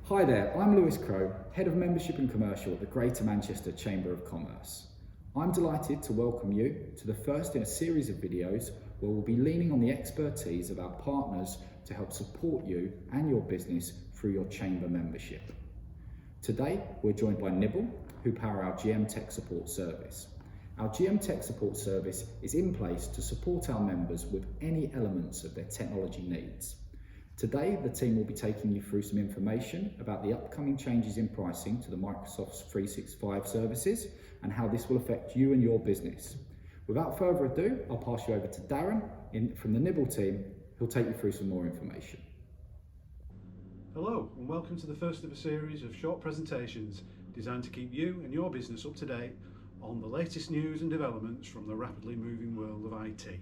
Hi there, I'm Lewis Crowe, Head of Membership and Commercial at the Greater Manchester Chamber of Commerce. I'm delighted to welcome you to the first in a series of videos where we'll be leaning on the expertise of our partners to help support you and your business through your chamber membership. Today, we're joined by Nibble, who power our GM Tech Support Service. Our GM Tech Support Service is in place to support our members with any elements of their technology needs. Today, the team will be taking you through some information about the upcoming changes in pricing to the Microsoft 365 services and how this will affect you and your business. Without further ado, I'll pass you over to Darren from the Nibble team, who'll take you through some more information. Hello and welcome to the first of a series of short presentations designed to keep you and your business up to date on the latest news and developments from the rapidly moving world of IT.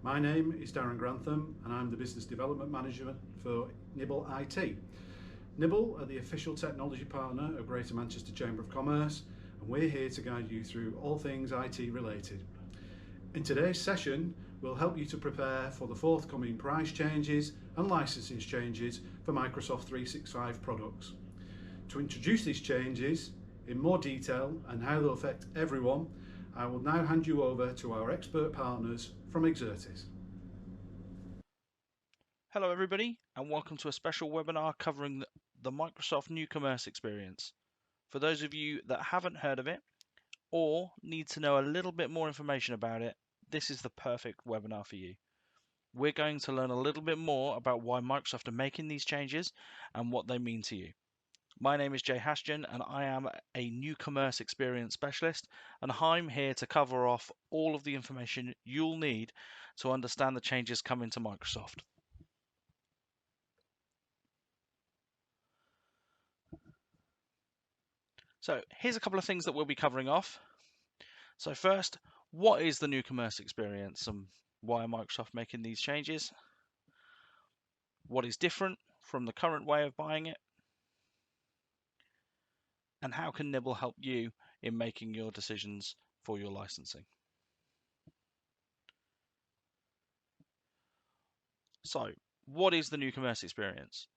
My name is Darren Grantham and I'm the Business Development Manager for Nybble IT. Nibble are the official technology partner of Greater Manchester Chamber of Commerce, and we're here to guide you through all things IT related. In today's session, we'll help you to prepare for the forthcoming price changes and licensing changes for Microsoft 365 products. To introduce these changes in more detail and how they'll affect everyone, I will now hand you over to our expert partners from Exertis. Hello everybody and welcome to a special webinar covering the Microsoft New Commerce experience. For those of you that haven't heard of it or need to know a little bit more information about it, this is the perfect webinar for you. We're going to learn a little bit more about why Microsoft are making these changes and what they mean to you. My name is Jay Hashton and I am a New Commerce experience specialist, and I'm here to cover off all of the information you'll need to understand the changes coming to Microsoft. So here's a couple of things that we'll be covering off. So first, what is the New Commerce experience and why are Microsoft making these changes? What is different from the current way of buying it? And how can Nibble help you in making your decisions for your licensing? So what is the New Commerce experience?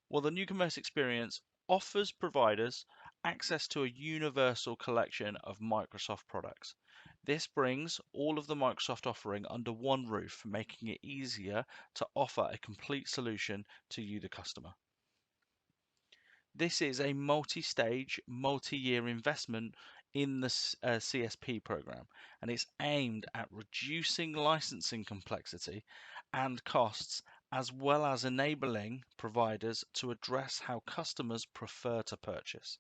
Well, the New Commerce experience offers providers access to a universal collection of Microsoft products. This brings all of the Microsoft offering under one roof, making it easier to offer a complete solution to you, the customer. This is a multi-stage, multi-year investment in the CSP program, and it's aimed at reducing licensing complexity and costs, as well as enabling providers to address how customers prefer to purchase.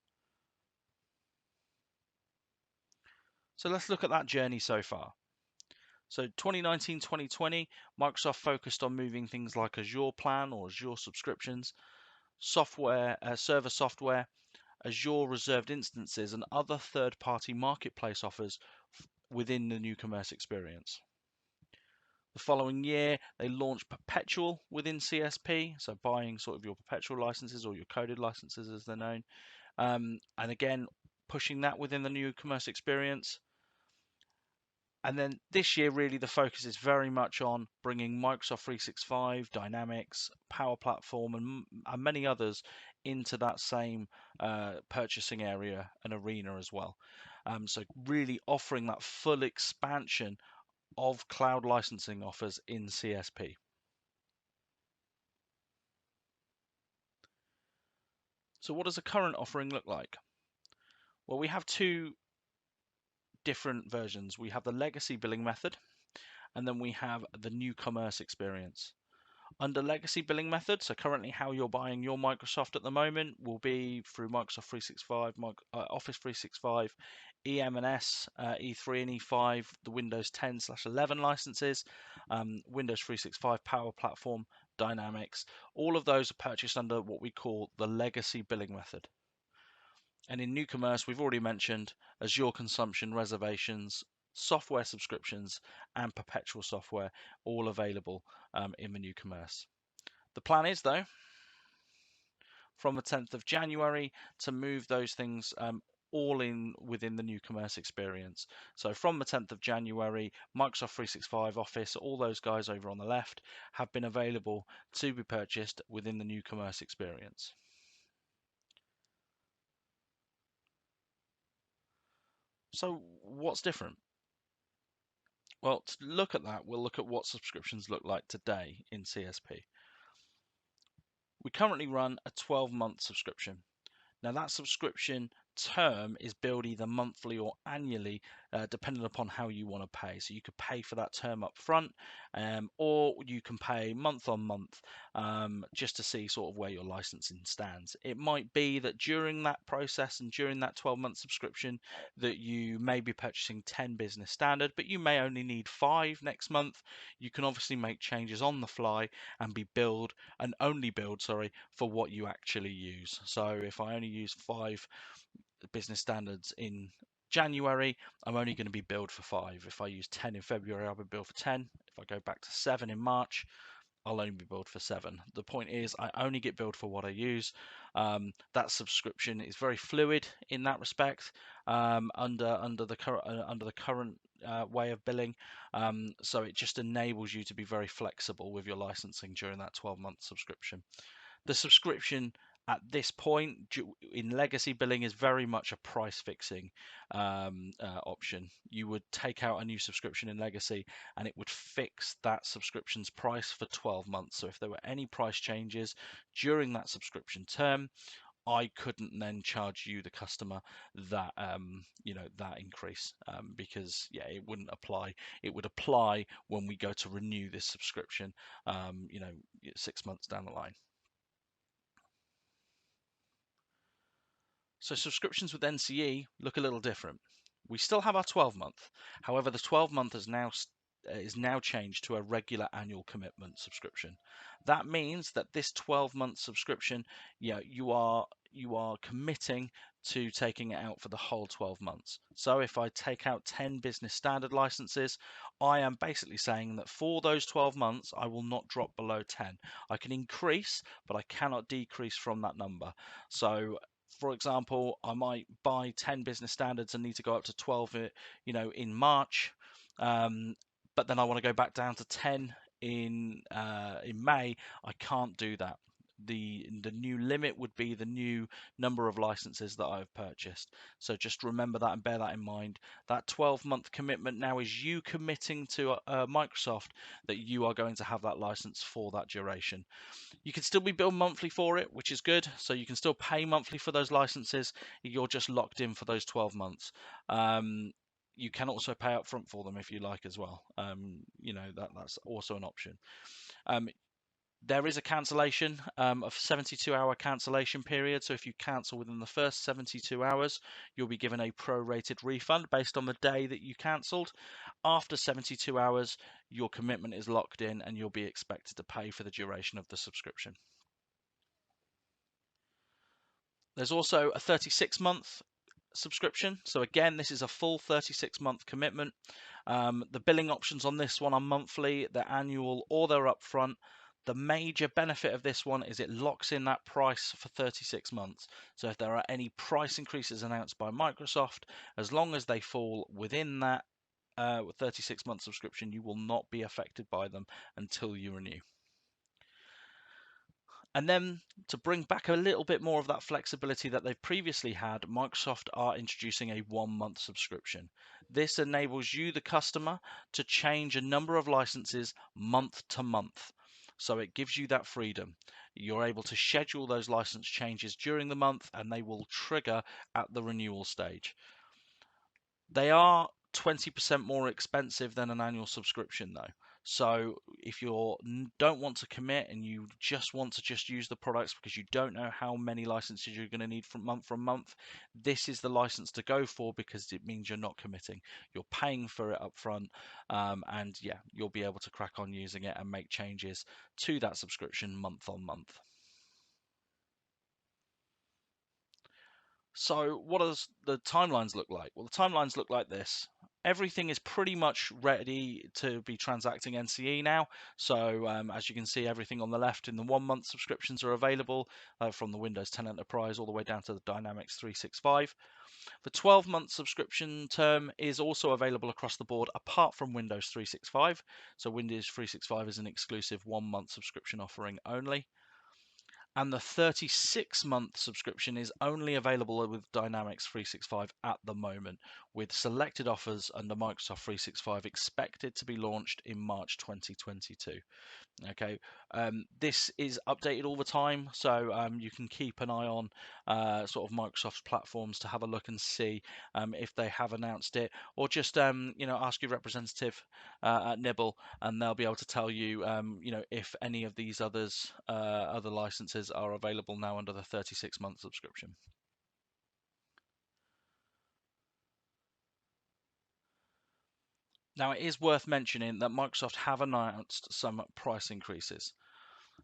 So let's look at that journey so far. So 2019-2020, Microsoft focused on moving things like Azure Plan or Azure subscriptions, software, server software, Azure reserved instances, and other third-party marketplace offers within the New Commerce experience. The following year, they launched Perpetual within CSP, so buying sort of your perpetual licenses or your coded licenses as they're known, and again, pushing that within the New Commerce experience. And then this year, really, the focus is very much on bringing Microsoft 365, Dynamics, Power Platform, and many others into that same purchasing area and arena as well. So really offering that full expansion of cloud licensing offers in CSP. So what does the current offering look like? Well, we have two different versions. We have the legacy billing method, and then we have the New Commerce experience. Under legacy billing method, so currently how you're buying your Microsoft at the moment will be through Microsoft 365, Office 365, EM&S, E3 and E5, the Windows 10/11 licenses, Windows 365 Power Platform, Dynamics. All of those are purchased under what we call the legacy billing method. And in New Commerce, we've already mentioned Azure consumption reservations, software subscriptions, and perpetual software, all available in the New Commerce. The plan is, though, from the 10th of January to move those things all within the new commerce experience. So from the 10th of January, Microsoft 365 Office, all those guys over on the left have been available to be purchased within the new commerce experience. So what's different? Well, to look at that, we'll look at what subscriptions look like today in CSP. We currently run a 12-month subscription. Now that subscription term is billed either monthly or annually, depending upon how you want to pay. So you could pay for that term up front, or you can pay month on month, just to see sort of where your licensing stands. It might be that during that process and during that 12-month subscription that you may be purchasing 10 business standard, but you may only need 5 next month. You can obviously make changes on the fly and be billed and only billed, sorry, for what you actually use. So if I only use 5 business standards in January, I'm only going to be billed for 5. If I use 10 in February, I'll be billed for 10. If I go back to 7 in March, I'll only be billed for 7. The point is, I only get billed for what I use. That subscription is very fluid in that respect, under the current way of billing. So it just enables you to be very flexible with your licensing during that 12-month subscription. The subscription at this point in legacy billing is very much a price fixing option. You would take out a new subscription in legacy and it would fix that subscription's price for 12 months. So if there were any price changes during that subscription term, I couldn't then charge you, the customer, that that increase, because it wouldn't apply. It would apply when we go to renew this subscription, 6 months down the line. So subscriptions with NCE look a little different. We still have our 12-month. However, the 12-month is now changed to a regular annual commitment subscription. That means that this 12-month subscription, you are committing to taking it out for the whole 12 months. So if I take out 10 business standard licenses, I am basically saying that for those 12 months, I will not drop below 10. I can increase, but I cannot decrease from that number. So for example, I might buy 10 business standards and need to go up to 12, in March, but then I want to go back down to 10 in May. I can't do that. The new limit would be the new number of licenses that I've purchased. So just remember that and bear that in mind. That 12-month commitment now is you committing to Microsoft that you are going to have that license for that duration. You can still be billed monthly for it, which is good. So you can still pay monthly for those licenses. You're just locked in for those 12 months. You can also pay up front for them if you like as well. That's also an option. There is a cancellation of 72-hour cancellation period. So if you cancel within the first 72 hours, you'll be given a prorated refund based on the day that you cancelled. After 72 hours, your commitment is locked in and you'll be expected to pay for the duration of the subscription. There's also a 36-month subscription. So again, this is a full 36-month commitment. The billing options on this one are monthly, they're annual, or they're upfront. The major benefit of this one is it locks in that price for 36 months. So if there are any price increases announced by Microsoft, as long as they fall within that 36-month subscription, you will not be affected by them until you renew. And then to bring back a little bit more of that flexibility that they've previously had, Microsoft are introducing a 1-month subscription. This enables you, the customer, to change a number of licenses month to month. So it gives you that freedom. You're able to schedule those license changes during the month and they will trigger at the renewal stage. They are 20% more expensive than an annual subscription though. So if you don't want to commit and you just want to use the products because you don't know how many licenses you're going to need from month, this is the license to go for because it means you're not committing. You're paying for it up front, and you'll be able to crack on using it and make changes to that subscription month on month. So what does the timelines look like? Well, the timelines look like this. Everything is pretty much ready to be transacting NCE now. So as you can see, everything on the left in the 1-month subscriptions are available from the Windows 10 Enterprise all the way down to the Dynamics 365. The 12-month subscription term is also available across the board apart from Windows 365. So Windows 365 is an exclusive 1-month subscription offering only. And the 36-month subscription is only available with Dynamics 365 at the moment, with selected offers under Microsoft 365 expected to be launched in March 2022. Okay, this is updated all the time, so you can keep an eye on sort of Microsoft's platforms to have a look and see if they have announced it, or just ask your representative at Nibble, and they'll be able to tell you if any of these other licenses are available now under the 36-month subscription. Now, it is worth mentioning that Microsoft have announced some price increases.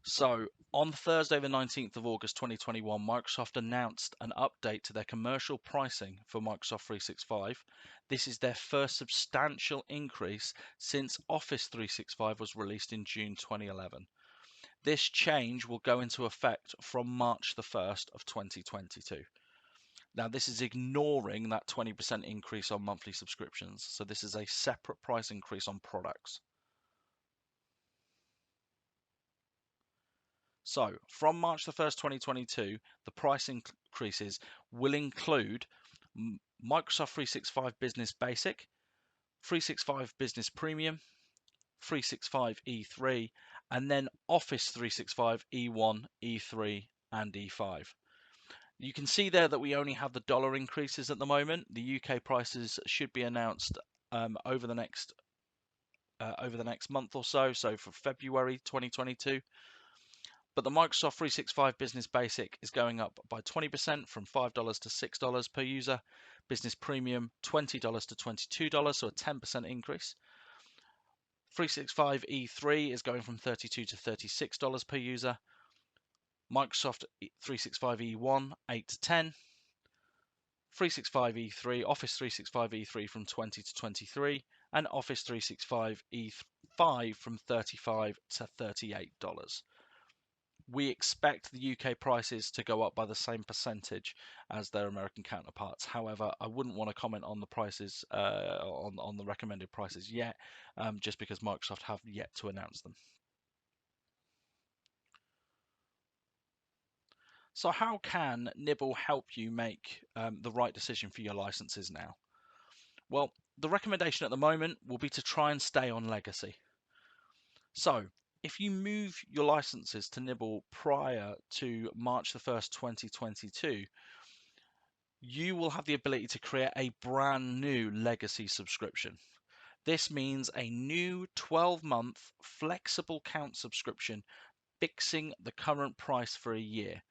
So, on Thursday, the 19th of August 2021, Microsoft announced an update to their commercial pricing for Microsoft 365. This is their first substantial increase since Office 365 was released in June 2011. This change will go into effect from March the 1st of 2022. Now, this is ignoring that 20% increase on monthly subscriptions. So this is a separate price increase on products. So from March the 1st, 2022, the price increases will include Microsoft 365 Business Basic, 365 Business Premium, 365 E3, and then Office 365 E1, E3, and E5. You can see there that we only have the dollar increases at the moment. The UK prices should be announced over the next month or so, so for February 2022. But the Microsoft 365 Business Basic is going up by 20% from $5 to $6 per user. Business Premium, $20 to $22, so a 10% increase. 365 E3 is going from $32 to $36 per user. Microsoft 365 E1, 8 to 10. 365 E3, Office 365 E3 from 20 to 23, and Office 365 E5 from $35 to $38. We expect the UK prices to go up by the same percentage as their American counterparts. However, I wouldn't want to comment on the prices, on the recommended prices yet, just because Microsoft have yet to announce them. So how can Nibble help you make the right decision for your licenses now? Well, the recommendation at the moment will be to try and stay on legacy. So if you move your licenses to Nibble prior to March the 1st, 2022, you will have the ability to create a brand new legacy subscription. This means a new 12-month flexible count subscription fixing the current price for a year.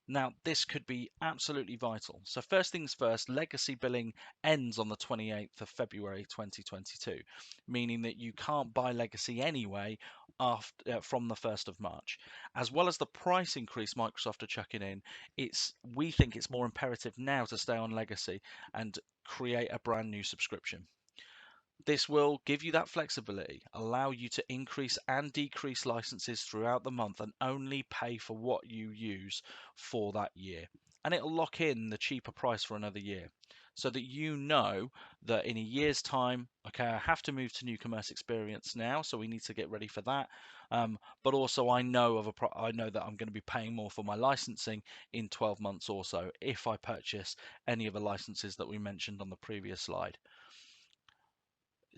Now, this could be absolutely vital. So first things first, legacy billing ends on the 28th of February 2022, meaning that you can't buy legacy anyway from the 1st of March. As well as the price increase Microsoft are chucking in, we think it's more imperative now to stay on legacy and create a brand new subscription. This will give you that flexibility, allow you to increase and decrease licenses throughout the month and only pay for what you use for that year. And it'll lock in the cheaper price for another year so that you know that in a year's time, okay, I have to move to new commerce experience now, so we need to get ready for that. But also I know that I'm going to be paying more for my licensing in 12 months or so if I purchase any of the licenses that we mentioned on the previous slide.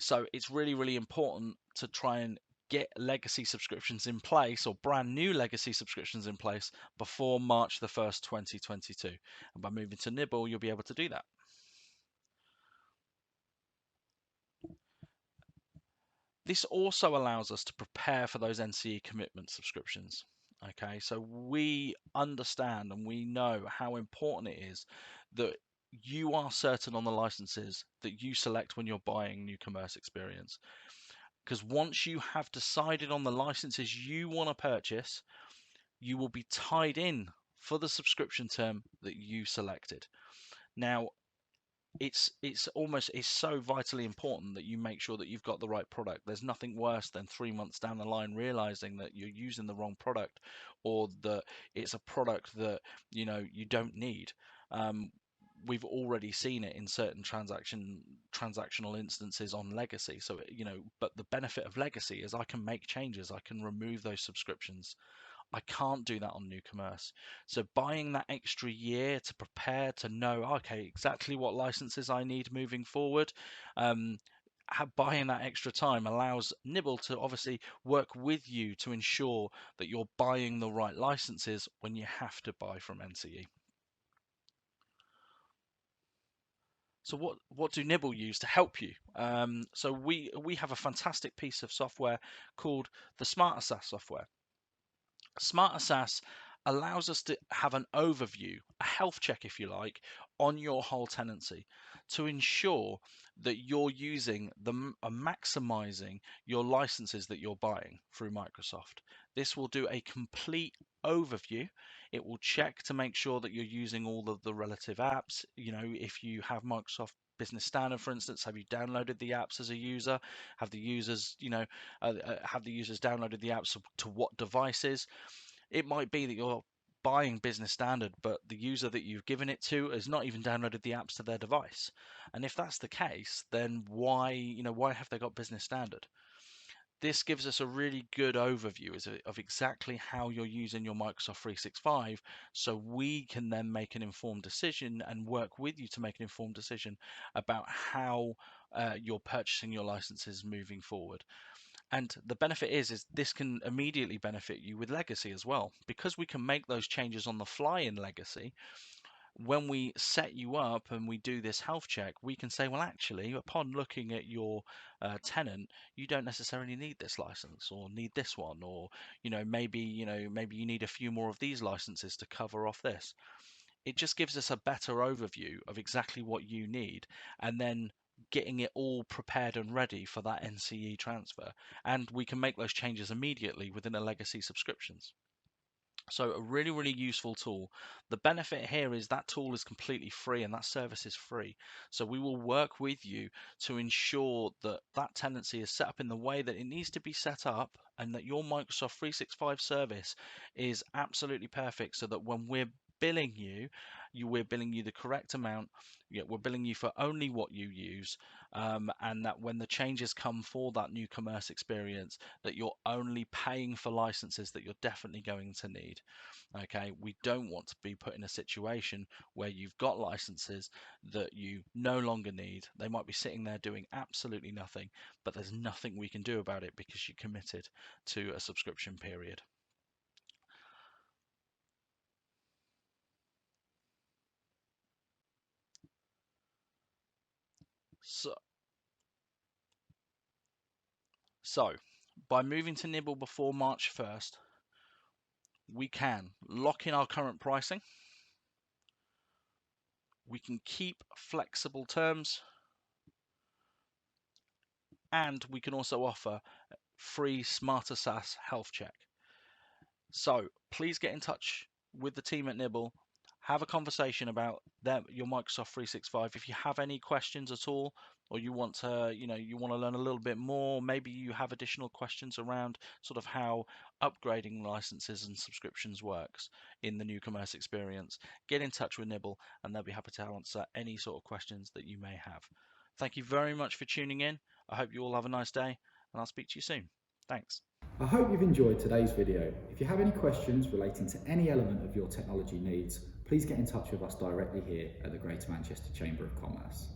So it's really, really important to try and get legacy subscriptions in place, or brand new legacy subscriptions in place, before March the 1st, 2022. And by moving to Nibble, you'll be able to do that. This also allows us to prepare for those NCE commitment subscriptions. Okay, so we understand and we know how important it is that you are certain on the licenses that you select when you're buying new commerce experience. Because once you have decided on the licenses you want to purchase, you will be tied in for the subscription term that you selected. Now, it's so vitally important that you make sure that you've got the right product. There's nothing worse than 3 months down the line realizing that you're using the wrong product, or that it's a product that you don't need. we've already seen it in certain transactional instances on legacy. So, but the benefit of legacy is I can make changes, I can remove those subscriptions. I can't do that on new commerce. So buying that extra year to prepare, to know, okay, exactly what licenses I need moving forward, buying that extra time allows Nibble to obviously work with you to ensure that you're buying the right licenses when you have to buy from NCE. So what do Nibble use to help you? So we have a fantastic piece of software called the Smarter SaaS software. Smarter SaaS allows us to have an overview, a health check, if you like, on your whole tenancy to ensure that you're using maximizing your licenses that you're buying through Microsoft. This will do a complete overview. It will check to make sure that you're using all of the relative apps. If you have Microsoft Business Standard, for instance, have you downloaded the apps as a user? Have the users, have the users downloaded the apps to what devices? It might be that you're buying Business Standard, but the user that you've given it to has not even downloaded the apps to their device. And if that's the case, then why have they got Business Standard? This gives us a really good overview of exactly how you're using your Microsoft 365, so we can then make an informed decision and work with you to make an informed decision about how you're purchasing your licenses moving forward. And the benefit is this can immediately benefit you with legacy as well, because we can make those changes on the fly in legacy. When we set you up and we do this health check, we can say, well, actually, upon looking at your tenant, you don't necessarily need this license or need this one, or maybe you need a few more of these licenses to cover off this. It just gives us a better overview of exactly what you need, and then getting it all prepared and ready for that NCE transfer. And we can make those changes immediately within a legacy subscriptions. So a really, really useful tool. The benefit here is that tool is completely free and that service is free. So we will work with you to ensure that that tenancy is set up in the way that it needs to be set up, and that your Microsoft 365 service is absolutely perfect, so that when we're billing you, we're billing you the correct amount. We're billing you for only what you use, and that when the changes come for that new commerce experience, that you're only paying for licenses that you're definitely going to need. Okay, we don't want to be put in a situation where you've got licenses that you no longer need. They might be sitting there doing absolutely nothing, but there's nothing we can do about it because you committed to a subscription period. So by moving to Nibble before March 1st, we can lock in our current pricing. We can keep flexible terms, and we can also offer free Smarter SaaS health check. So please get in touch with the team at Nibble. Have a conversation about your Microsoft 365. If you have any questions at all, or you want to, learn a little bit more, maybe you have additional questions around sort of how upgrading licenses and subscriptions works in the new commerce experience, get in touch with Nibble and they'll be happy to answer any sort of questions that you may have. Thank you very much for tuning in. I hope you all have a nice day, and I'll speak to you soon. Thanks. I hope you've enjoyed today's video. If you have any questions relating to any element of your technology needs, please get in touch with us directly here at the Greater Manchester Chamber of Commerce.